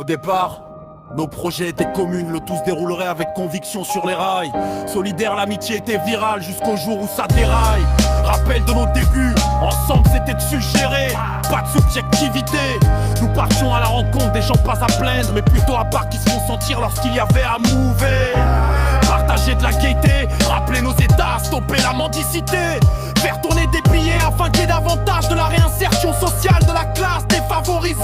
Au départ, nos projets étaient communs, le tout se déroulerait avec conviction sur les rails. Solidaire, l'amitié était virale jusqu'au jour où ça déraille. Rappel de nos débuts, ensemble c'était de suggérer, pas de subjectivité. Nous partions à la rencontre des gens pas à plaindre, mais plutôt à part qui se font sentir lorsqu'il y avait à mouver. Partager de la gaieté, rappeler nos états, stopper la mendicité. Faire tourner des billets afin qu'il y ait davantage de la réinsertion sociale de la classe défavorisée.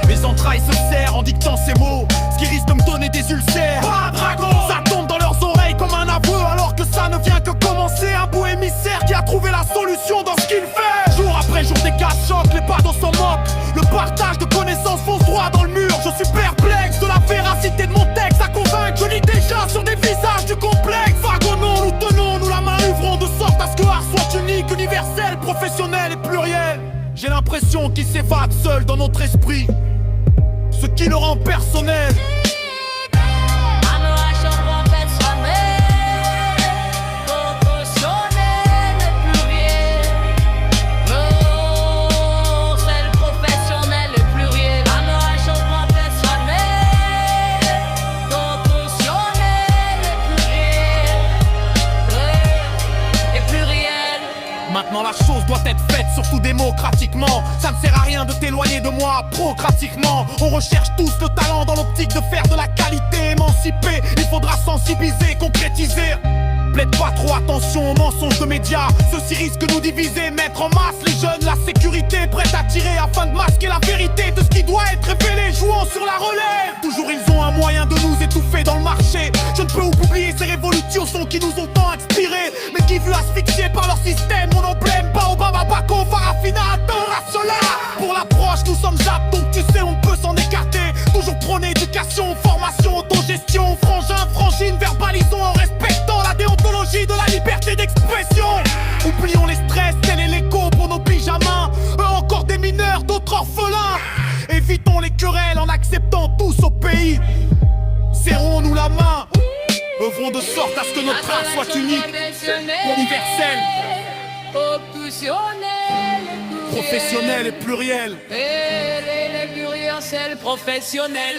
Mes entrailles se serrent en dictant ces mots, ce qui risque de me donner des ulcères. Ah, dragon, ça tombe dans leurs oreilles comme un aveu, alors que ça ne vient que commencer. Un beau émissaire qui a trouvé la solution dans ce qu'il fait. Jour après jour des gars choquent, les badauds s'en moquent. Le partage de connaissances fonce droit dans le mur. Je suis perplexe de la véracité de mon texte à convaincre. Je lis déjà sur des visages du complexe. Wagonnons, nous tenons, nous la main ouvrons, de sorte à ce que art soit unique, universel, professionnel et pluriel. J'ai l'impression qu'il s'évade seul dans notre esprit, ce qui le rend personnel. Maintenant la chose doit être faite, surtout démocratiquement. Ça ne sert à rien de t'éloigner de moi procratiquement. On recherche tous le talent dans l'optique de faire de la qualité émancipée. Il faudra sensibiliser, concrétiser. Plaide pas trop attention aux mensonges de médias, ceux-ci risquent de nous diviser. Mettre en masse les jeunes, la sécurité prête à tirer afin de masquer la vérité de ce qui doit être révélé, jouant sur la relève. Toujours ils ont un moyen de nous étouffer dans le marché. Je ne peux oublier ces révolutions qui nous ont tant inspirés, mais qui vu asphyxier par leur système. Mon emblème, Baobab, Bako, Farafina, Rasola. Pour l'approche nous sommes aptes, donc tu sais on ne peut s'en écarter. Toujours prôner éducation, formation, autogestion. Frangin, frangine, verbalisons en respectant la déontologie de la liberté d'expression. Oublions les stress, tel est l'écho pour nos pyjamas. Eux encore des mineurs, d'autres orphelins. Évitons les querelles en acceptant tous au pays. Serrons-nous la main, œuvrons de sorte à ce que notre art soit unique, universel, professionnel et pluriel. Et les pluriels, c'est le professionnel.